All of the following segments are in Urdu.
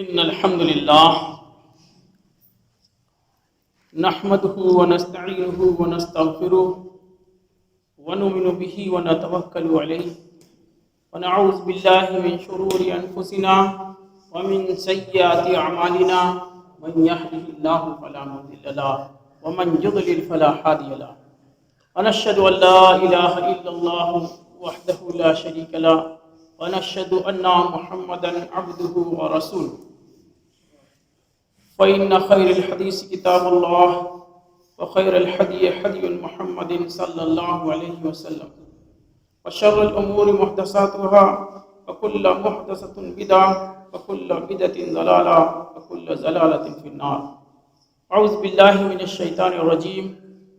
إن الحمد لله نحمده ونستعينه ونستغفره ونؤمن به ونتوكل عليه ونعوذ بالله من شرور أنفسنا ومن سيئات أعمالنا من يهده الله فلا مضل له ومن يضلل فلا هادي له ونشهد أن لا إله إلا الله وحده لا شريك له ونشهد أن محمدا عبده ورسوله فإن خير الحديث كتاب الله وخير الهدي هدي محمد صلى الله عليه وسلم وشر الأمور محدثاتها وكل محدثة بدعة وكل بدعة ضلالة وكل ضلالة في النار. أعوذ بالله من الشيطان الرجيم.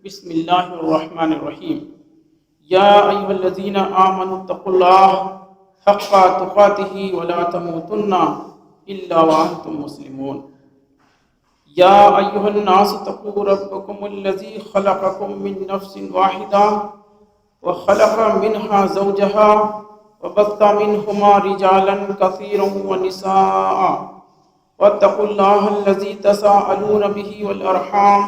بسم الله الرحمن الرحيم. يا أيها الذين آمنوا اتقوا الله حق تقاته ولا تموتن إلا وأنتم مسلمون. يا أيها الناس اتقوا ربكم الذي خلقكم من نفس واحدة وخلق منها زوجها وبث منهما رجالا كثيرا ونساء واتقوا الله الذي تساءلون به والأرحام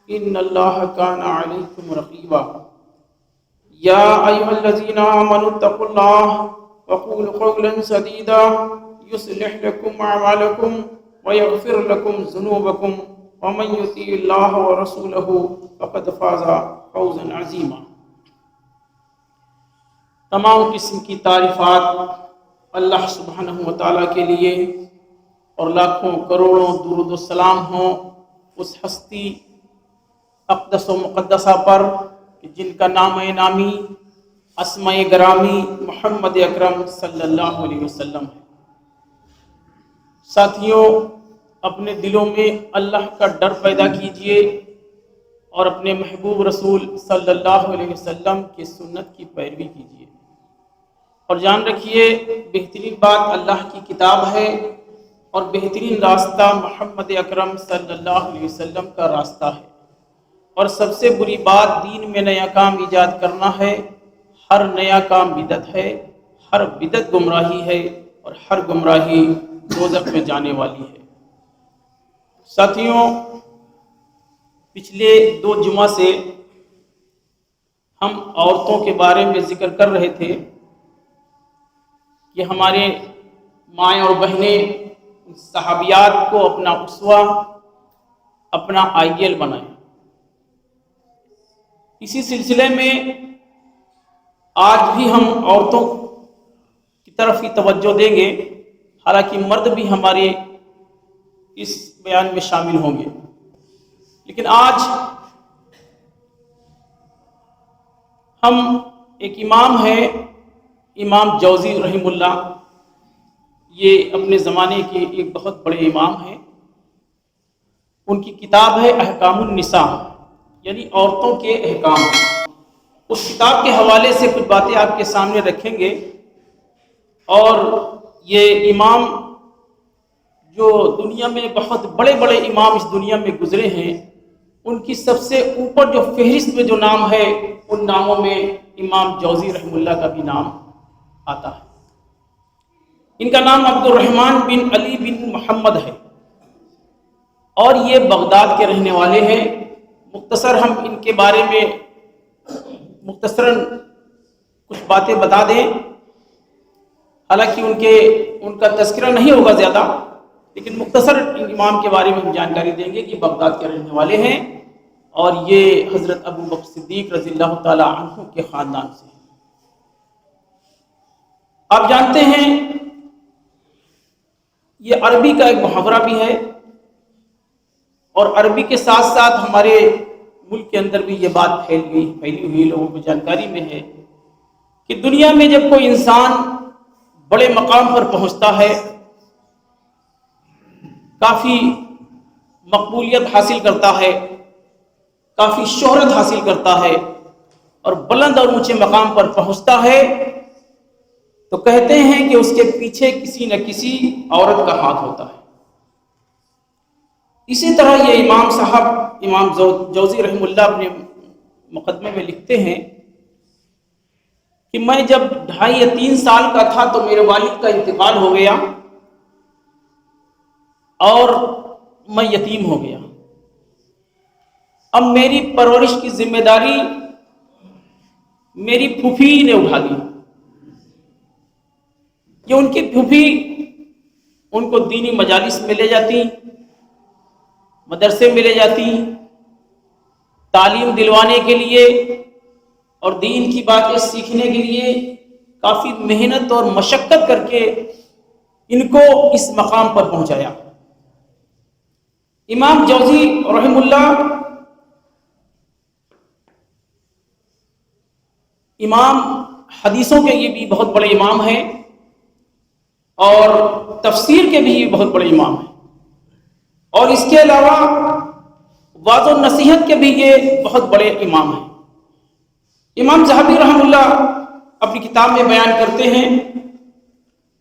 إن الله كان عليكم رقيبا. يا أيها الذين آمنوا اتقوا الله وقولوا قولا سديدا يصلح لكم أعمالكم ويغفر لكم ذنوبكم ومن يطع الله ورسوله فقد فاز فوزا عظيما. تمام قسم کی تعریفات اللہ سبحانہ و تعالیٰ کے لیے اور لاکھوں کروڑوں درود و سلام ہوں اس ہستی اقدس و مقدسہ پر جن کا نام نامی اسماء گرامی محمد اکرم صلی اللہ علیہ وسلم ہے. ساتھیوں، اپنے دلوں میں اللہ کا ڈر پیدا کیجئے اور اپنے محبوب رسول صلی اللہ علیہ وسلم کی سنت کی پیروی کیجئے اور جان رکھیے بہترین بات اللہ کی کتاب ہے اور بہترین راستہ محمد اکرم صلی اللہ علیہ وسلم کا راستہ ہے. اور سب سے بری بات دین میں نیا کام ایجاد کرنا ہے. ہر نیا کام بدعت ہے، ہر بدعت گمراہی ہے اور ہر گمراہی دوزخ میں جانے والی ہے. ساتھیوں، پچھلے 2 جمعہ سے ہم عورتوں کے بارے میں ذکر کر رہے تھے کہ ہمارے مائیں اور بہنیں صحابیات کو اپنا اسوہ، اپنا آئیڈیل بنائیں. اسی سلسلے میں آج بھی ہم عورتوں کی طرف ہی توجہ دیں گے، حالانکہ مرد بھی ہمارے اس بیان میں شامل ہوں گے. لیکن آج ہم ایک امام ہے، امام جوزی رحمہ اللہ. یہ اپنے زمانے کے ایک بہت بڑے امام ہیں. ان کی کتاب ہے احکام النساء، یعنی عورتوں کے احکام. اس کتاب کے حوالے سے کچھ باتیں آپ کے سامنے رکھیں گے. اور یہ امام جو دنیا میں بہت بڑے بڑے امام اس دنیا میں گزرے ہیں، ان کی سب سے اوپر جو فہرست میں جو نام ہے ان ناموں میں امام جوزی رحمہ اللہ کا بھی نام آتا ہے. ان کا نام عبد الرحمن بن علی بن محمد ہے اور یہ بغداد کے رہنے والے ہیں. مختصر ہم ان کے بارے میں مختصراً کچھ باتیں بتا دیں. حالانکہ ان کا تذکرہ نہیں ہوگا زیادہ، لیکن مختصر امام کے بارے میں ہم جانکاری دیں گے کہ بغداد کے رہنے والے ہیں اور یہ حضرت ابو بکر صدیق رضی اللہ تعالی عنہ کے خاندان سے ہیں. آپ جانتے ہیں یہ عربی کا ایک محاورہ بھی ہے اور عربی کے ساتھ ساتھ ہمارے ملک کے اندر بھی یہ بات پھیلی ہوئی لوگوں کو جانکاری میں ہے کہ دنیا میں جب کوئی انسان بڑے مقام پر پہنچتا ہے، کافی مقبولیت حاصل کرتا ہے، کافی شہرت حاصل کرتا ہے اور بلند اور اونچے مقام پر پہنچتا ہے، تو کہتے ہیں کہ اس کے پیچھے کسی نہ کسی عورت کا ہاتھ ہوتا ہے. اسی طرح یہ امام صاحب امام جوزی رحمہ اللہ اپنے مقدمے میں لکھتے ہیں کہ میں جب 2.5 یا 3 سال کا تھا تو میرے والد کا انتقال ہو گیا اور میں یتیم ہو گیا. اب میری پرورش کی ذمہ داری میری پھوپھی نے اٹھا لی. کہ ان کی پھوپھی ان کو دینی مجالس میں لے جاتی، مدرسے میں لے جاتی، تعلیم دلوانے کے لیے اور دین کی باتیں سیکھنے کے لیے کافی محنت اور مشقت کر کے ان کو اس مقام پر پہنچایا. امام جوزی رحم اللہ امام حدیثوں کے یہ بھی بہت بڑے امام ہیں اور تفسیر کے بھی یہ بہت بڑے امام ہیں، اور اس کے علاوہ وعظ و نصیحت کے بھی یہ بہت بڑے امام ہیں. امام ذہبی رحم اللہ اپنی کتاب میں بیان کرتے ہیں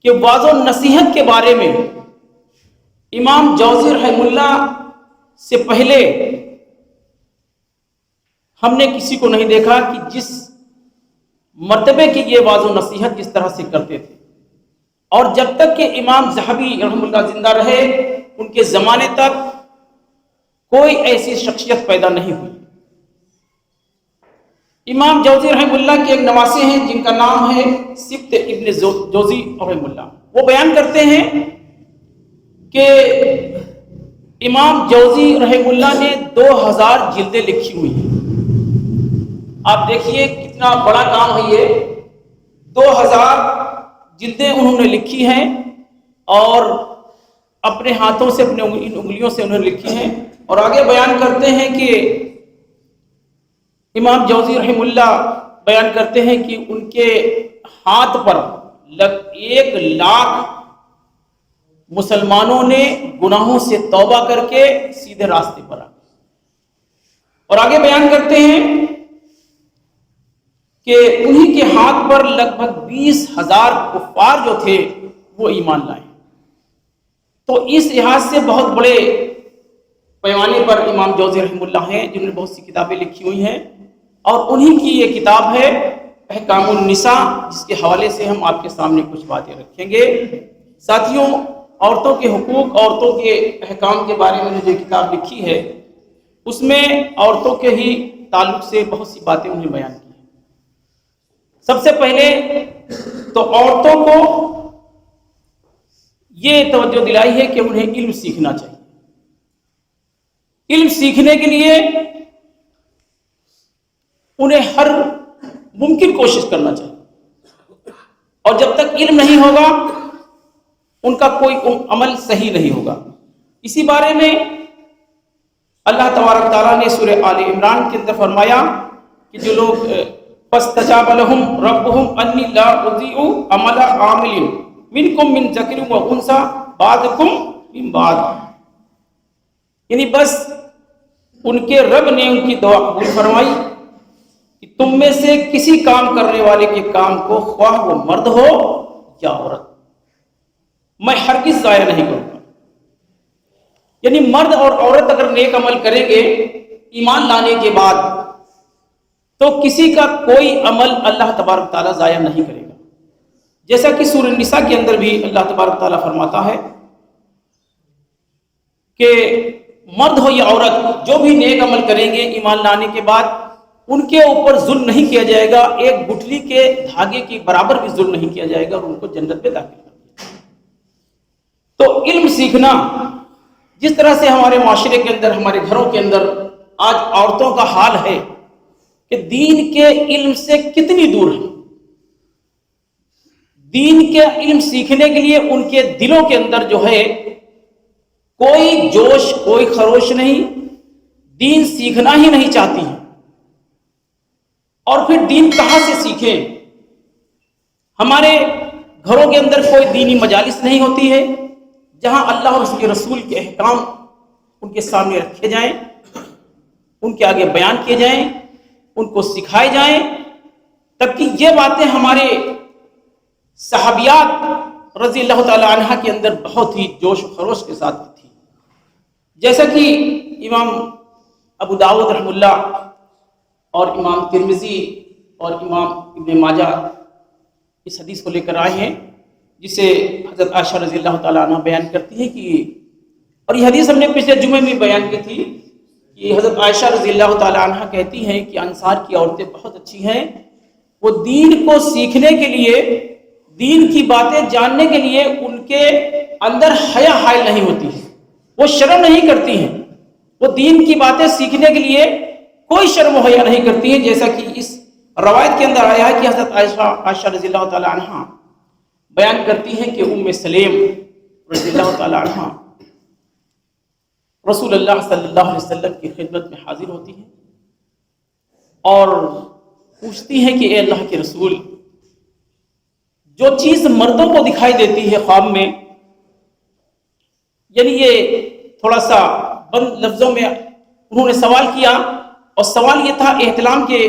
کہ وعظ و نصیحت کے بارے میں امام جوزی رحم اللہ سے پہلے ہم نے کسی کو نہیں دیکھا کہ جس مرتبے کی یہ وعظ و نصیحت جس طرح سے کرتے تھے. اور جب تک کہ امام ذہبی رحم اللہ زندہ رہے ان کے زمانے تک کوئی ایسی شخصیت پیدا نہیں ہوئی. امام جوزی رحم اللہ کے ایک نواسے ہیں جن کا نام ہے سبط ابن جوزی رحم اللہ. وہ بیان کرتے ہیں کہ امام جوزی رحم اللہ نے 2000 جلدیں لکھی ہوئی ہیں. آپ دیکھیے کتنا بڑا کام ہے یہ. 2000 جلدیں انہوں نے لکھی ہیں اور اپنے ہاتھوں سے اپنے ان انگلیوں سے انہوں نے لکھی ہیں. اور آگے بیان کرتے ہیں کہ امام جوزی رحم اللہ بیان کرتے ہیں کہ ان کے ہاتھ پر 1,00,000 مسلمانوں نے گناہوں سے توبہ کر کے سیدھے راستے پر آ گئے. اور آگے بیان کرتے ہیں کہ انہی کے ہاتھ پر لگ بھگ 20,000 کفار جو تھے وہ ایمان لائے. تو اس لحاظ سے بہت بڑے پیمانے پر امام جوزی رحم اللہ ہیں جنہوں نے بہت سی کتابیں لکھی ہوئی ہیں، اور انہی کی یہ کتاب ہے احکام النساء، جس کے حوالے سے ہم آپ کے سامنے کچھ باتیں رکھیں گے. ساتھیوں، عورتوں کے حقوق، عورتوں کے احکام کے بارے میں جو کتاب لکھی ہے اس میں عورتوں کے ہی تعلق سے بہت سی باتیں انہیں بیان کی ہیں. سب سے پہلے تو عورتوں کو یہ توجہ دلائی ہے کہ انہیں علم سیکھنا چاہیے. علم سیکھنے کے لیے انہیں ہر ممکن کوشش کرنا چاہیے، اور جب تک علم نہیں ہوگا ان کا کوئی عمل صحیح نہیں ہوگا. اسی بارے میں اللہ تبارک تعالیٰ نے سورہ آل عمران کے اندر فرمایا کہ جو لوگ فاستجاب لهم ربهم انی لا اضیع عمل عامل منکم من ذکر و انثی بعضکم من بعض، یعنی بس ان کے رب نے ان کی دعا قبول فرمائی کہ تم میں سے کسی کام کرنے والے کے کام کو خواہ وہ مرد ہو یا عورت میں ہرگز ضائع نہیں کروں گا. یعنی مرد اور عورت اگر نیک عمل کریں گے ایمان لانے کے بعد تو کسی کا کوئی عمل اللہ تبارک تعالیٰ ضائع نہیں کرے گا. جیسا کہ سورہ النساء کے اندر بھی اللہ تبارک تعالیٰ فرماتا ہے کہ مرد ہو یا عورت جو بھی نیک عمل کریں گے ایمان لانے کے بعد ان کے اوپر ظلم نہیں کیا جائے گا، ایک گٹھلی کے دھاگے کے برابر بھی ظلم نہیں کیا جائے گا، اور ان کو جنت میں داخل کر دیا جائے گا. تو علم سیکھنا، جس طرح سے ہمارے معاشرے کے اندر، ہمارے گھروں کے اندر آج عورتوں کا حال ہے کہ دین کے علم سے کتنی دور ہے. دین کے علم سیکھنے کے لیے ان کے دلوں کے اندر جو ہے کوئی جوش، کوئی خروش نہیں، دین سیکھنا ہی نہیں چاہتی ہیں. اور پھر دین کہاں سے سیکھیں؟ ہمارے گھروں کے اندر کوئی دینی مجالس نہیں ہوتی ہے جہاں اللہ اور اس کے رسول کے احکام ان کے سامنے رکھے جائیں، ان کے آگے بیان کیے جائیں، ان کو سکھائے جائیں، تب کہ یہ باتیں ہمارے صحابیات رضی اللہ تعالی عنہ کے اندر بہت ہی جوش و خروش کے ساتھ تھی. جیسا کہ امام ابو داؤد رحم اللہ اور امام ترمذی اور امام ابن ماجہ اس حدیث کو لے کر آئے ہیں، جسے حضرت عائشہ رضی اللہ تعالی عنہ بیان کرتی ہے کہ اور یہ حدیث ہم نے پچھلے جمعے میں بیان کی تھی کہ حضرت عائشہ رضی اللہ تعالی عنہ کہتی ہیں کہ انصار کی عورتیں بہت اچھی ہیں، وہ دین کو سیکھنے کے لیے، دین کی باتیں جاننے کے لیے ان کے اندر حیا حائل نہیں ہوتی، وہ شرم نہیں کرتی ہیں، وہ دین کی باتیں سیکھنے کے لیے کوئی شرم و حیا نہیں کرتی ہیں، جیسا کہ اس روایت کے اندر آیا ہے کہ حضرت عائشہ رضی اللہ تعالی عنہ بیان کرتی ہیں کہ ام سلیم رضی اللہ تعالی عنہ رسول اللہ صلی اللہ علیہ وسلم کی خدمت میں حاضر ہوتی ہیں اور پوچھتی ہیں کہ اے اللہ کے رسول، جو چیز مردوں کو دکھائی دیتی ہے خواب میں، یعنی یہ تھوڑا سا بند لفظوں میں انہوں نے سوال کیا، اور سوال یہ تھا احتلام کے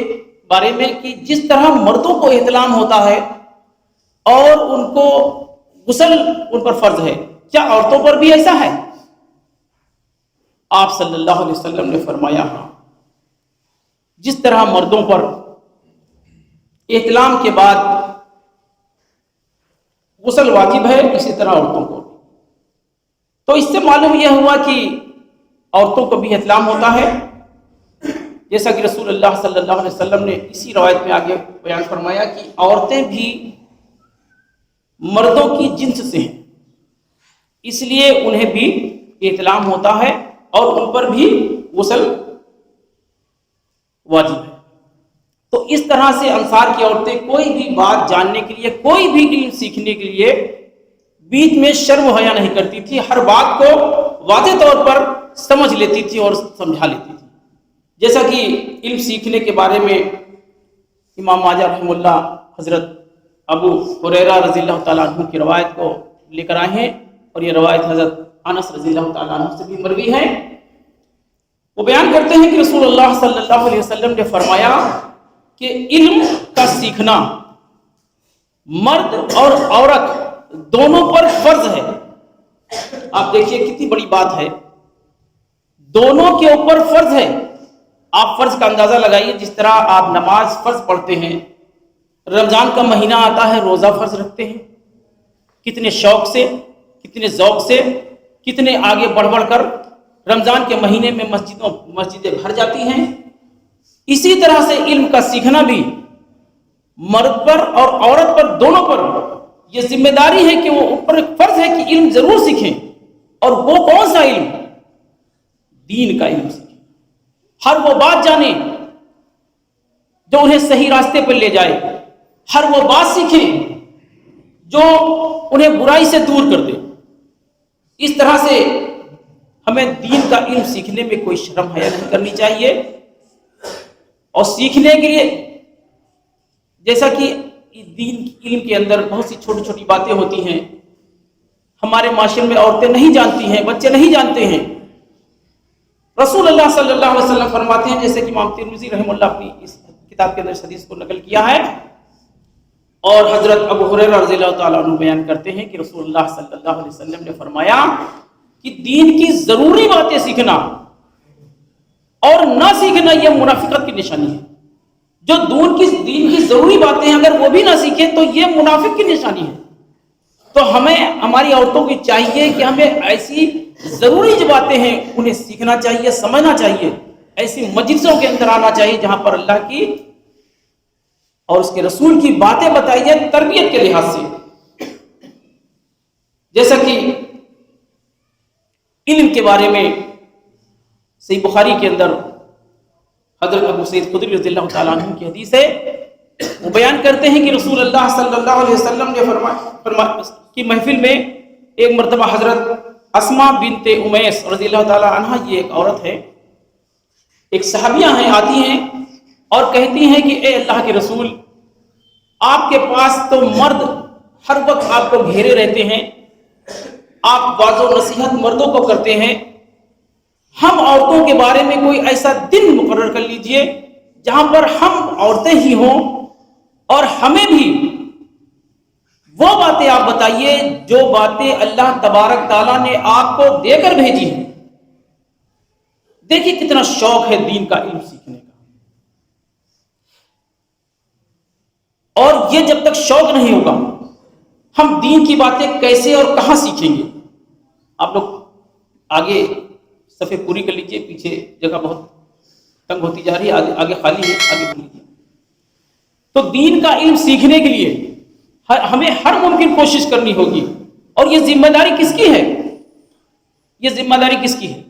بارے میں کہ جس طرح مردوں کو احتلام ہوتا ہے اور ان کو غسل ان پر فرض ہے، کیا عورتوں پر بھی ایسا ہے؟ آپ صلی اللہ علیہ وسلم نے فرمایا ہاں، جس طرح مردوں پر احتلام کے بعد غسل واجب ہے، اسی طرح عورتوں کو۔ تو اس سے معلوم یہ ہوا کہ عورتوں کو بھی احتلام ہوتا ہے، جیسا کہ رسول اللہ صلی اللہ علیہ وسلم نے اسی روایت میں آگے بیان فرمایا کہ عورتیں بھی مردوں کی جنس سے ہیں، اس لیے انہیں بھی احتلام ہوتا ہے اور ان پر بھی غسل واجب ہے۔ تو اس طرح سے انصار کی عورتیں کوئی بھی بات جاننے کے لیے، کوئی بھی علم سیکھنے کے لیے بیچ میں شرم و حیا نہیں کرتی تھی، ہر بات کو واضح طور پر سمجھ لیتی تھی اور سمجھا لیتی تھی۔ جیسا کہ علم سیکھنے کے بارے میں امام ماجہ رحمہ اللہ حضرت ابو ہریرہ رضی اللہ تعالیٰ عنہ کی روایت کو لے کر آئے ہیں، اور یہ روایت حضرت انس رضی اللہ تعالیٰ عنہ سے بھی مروی ہے۔ وہ بیان کرتے ہیں کہ رسول اللہ صلی اللہ علیہ وسلم نے فرمایا کہ علم کا سیکھنا مرد اور عورت دونوں پر فرض ہے۔ آپ دیکھیے کتنی بڑی بات ہے، دونوں کے اوپر فرض ہے۔ آپ فرض کا اندازہ لگائیے، جس طرح آپ نماز فرض پڑھتے ہیں، رمضان کا مہینہ آتا ہے روزہ فرض رکھتے ہیں، کتنے شوق سے، کتنے ذوق سے، کتنے آگے بڑھ بڑھ کر رمضان کے مہینے میں مسجدیں بھر جاتی ہیں۔ اسی طرح سے علم کا سیکھنا بھی مرد پر اور عورت پر، دونوں پر یہ ذمہ داری ہے کہ وہ اوپر فرض ہے کہ علم ضرور سیکھیں، اور وہ کون سا علم؟ دین کا علم سیکھیں، ہر وہ بات جانیں جو انہیں صحیح راستے پر لے جائے، ہر وہ بات سیکھیں جو انہیں برائی سے دور کر دے۔ اس طرح سے ہمیں دین کا علم سیکھنے میں کوئی شرم حیا نہیں کرنی چاہیے، اور سیکھنے کے لیے جیسا کہ دین علم کے اندر بہت سی چھوٹی چھوٹی باتیں ہوتی ہیں، ہمارے معاشرے میں عورتیں نہیں جانتی ہیں، بچے نہیں جانتے ہیں۔ رسول اللہ صلی اللہ علیہ وسلم فرماتے ہیں، جیسے کہ امام ترمذی رحمہ اللہ اپنی اس کتاب کے اندر اس حدیث کو نقل کیا ہے، اور حضرت ابو ہریرہ رضی اللہ تعالیٰ عنہ بیان کرتے ہیں کہ رسول اللہ صلی اللہ علیہ وسلم نے فرمایا کہ دین کی ضروری باتیں سیکھنا اور نہ سیکھنا یہ منافقت کی نشانی ہے۔ جو دین کی ضروری باتیں ہیں اگر وہ بھی نہ سیکھیں تو یہ منافق کی نشانی ہے۔ تو ہمیں، ہماری عورتوں کی چاہیے کہ ہمیں ایسی ضروری جو باتیں ہیں انہیں سیکھنا چاہیے، سمجھنا چاہیے، ایسی مجلسوں کے اندر آنا چاہیے جہاں پر اللہ کی اور اس کے رسول کی باتیں بتائی جائیں تربیت کے لحاظ سے۔ جیسا کہ علم کے بارے میں صحیح بخاری کے اندر حضرت ابو سعید خدری رضی اللہ تعالیٰ عنہ کی حدیث ہے، وہ بیان کرتے ہیں کہ رسول اللہ صلی اللہ علیہ وسلم نے فرمایا کہ محفل میں ایک مرتبہ حضرت اسماء بنت امیس رضی اللہ تعالیٰ عنہ، یہ ایک عورت ہے، ایک صحابیہ ہیں، آتی ہیں اور کہتی ہیں کہ اے اللہ کے رسول، آپ کے پاس تو مرد ہر وقت آپ کو گھیرے رہتے ہیں، آپ واعظ و نصیحت مردوں کو کرتے ہیں، ہم عورتوں کے بارے میں کوئی ایسا دن مقرر کر لیجئے جہاں پر ہم عورتیں ہی ہوں، اور ہمیں بھی وہ باتیں آپ بتائیے جو باتیں اللہ تبارک تعالیٰ نے آپ کو دے کر بھیجی ہیں۔ دیکھیے کتنا شوق ہے دین کا علم سیکھنے کا، اور یہ جب تک شوق نہیں ہوگا ہم دین کی باتیں کیسے اور کہاں سیکھیں گے؟ آپ لوگ آگے صفحے پوری کر لیجئے، پیچھے جگہ بہت تنگ ہوتی جا رہی ہے، آگے خالی ہے، آگے بول لیجیے۔ تو دین کا علم سیکھنے کے لیے ہمیں ہر ممکن کوشش کرنی ہوگی، اور یہ ذمہ داری کس کی ہے؟ یہ ذمہ داری کس کی ہے؟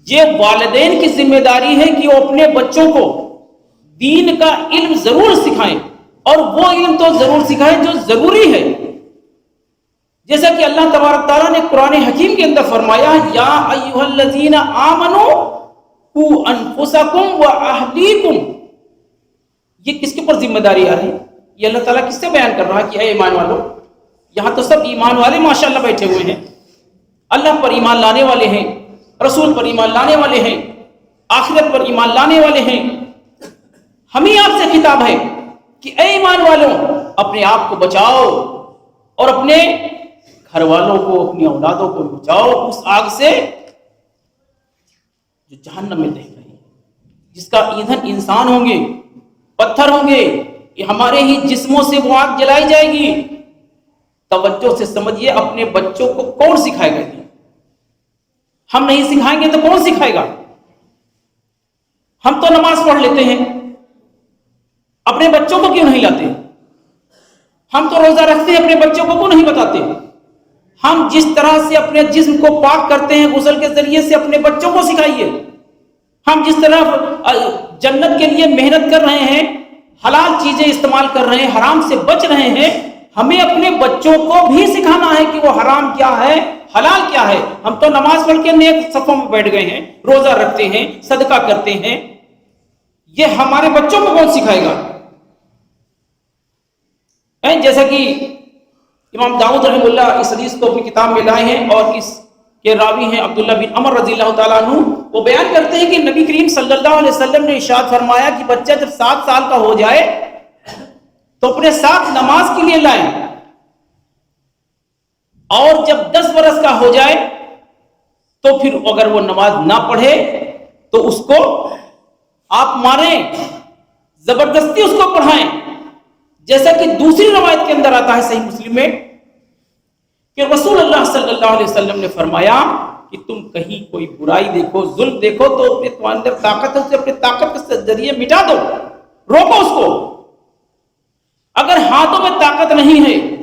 یہ والدین کی ذمہ داری ہے کہ وہ اپنے بچوں کو دین کا علم ضرور سکھائیں، اور وہ علم تو ضرور سکھائیں جو ضروری ہے، جیسا کہ اللہ تبارک تعالیٰ نے قرآن حکیم کے اندر فرمایا، یا ایھا الذین آمنوا قوا انفسکم واہلیکم۔ یہ کس کے اوپر ذمہ داری آ رہی ہے؟ یہ اللہ تعالیٰ کس سے بیان کر رہا ہے کہ اے ایمان والو؟ یہاں تو سب ایمان والے ماشاءاللہ بیٹھے ہوئے ہیں، اللہ پر ایمان لانے والے ہیں، رسول پر ایمان لانے والے ہیں، آخرت پر ایمان لانے والے ہیں۔ ہمیں آپ سے خطاب ہے کہ اے ایمان والوں، اپنے آپ کو بچاؤ اور اپنے گھر والوں کو، اپنی اولادوں کو بچاؤ اس آگ سے جو جہنم میں دہک رہی ہے، جس کا ایندھن انسان ہوں گے، پتھر ہوں گے، یہ ہمارے ہی جسموں سے وہ آگ جلائی جائے گی۔ توجہ سے سمجھیے، اپنے بچوں کو کون سکھائے گا؟ ہم نہیں سکھائیں گے تو کون سکھائے گا؟ ہم تو نماز پڑھ لیتے ہیں، اپنے بچوں کو کیوں نہیں لاتے؟ ہم تو روزہ رکھتے ہیں، اپنے بچوں کو کیوں نہیں بتاتے؟ ہم جس طرح سے اپنے جسم کو پاک کرتے ہیں غسل کے ذریعے سے، اپنے بچوں کو سکھائیے۔ ہم جس طرح جنت کے لیے محنت کر رہے ہیں، حلال چیزیں استعمال کر رہے ہیں، حرام سے بچ رہے ہیں، ہمیں اپنے بچوں کو بھی سکھانا ہے کہ وہ حرام کیا ہے، حلال کیا ہے۔ ہم تو نماز پڑھ کے نیک صفوں میں بیٹھ گئے ہیں، روزہ رکھتے ہیں، صدقہ کرتے ہیں، یہ ہمارے بچوں کو کون سکھائے گا؟ جیسا کہ امام داؤد رحمہ اللہ اس حدیث کو اپنی کتاب میں لائے ہیں، اور اس کے راوی ہیں عبداللہ بن عمر رضی اللہ تعالیٰ عنہ، وہ بیان کرتے ہیں کہ نبی کریم صلی اللہ علیہ وسلم نے ارشاد فرمایا کہ بچہ جب 7 سال کا ہو جائے تو اپنے ساتھ نماز کے لیے لائیں، اور جب 10 برس کا ہو جائے تو پھر اگر وہ نماز نہ پڑھے تو اس کو آپ ماریں، زبردستی اس کو پڑھائیں۔ جیسا کہ دوسری روایت کے اندر آتا ہے صحیح مسلم میں کہ رسول اللہ صلی اللہ علیہ وسلم نے فرمایا کہ تم کہیں کوئی برائی دیکھو، ظلم دیکھو، تو تمہارے اندر طاقت ہے، اسے اپنے طاقت کے ذریعے مٹا دو، روکو اس کو۔ اگر ہاتھوں میں طاقت نہیں ہے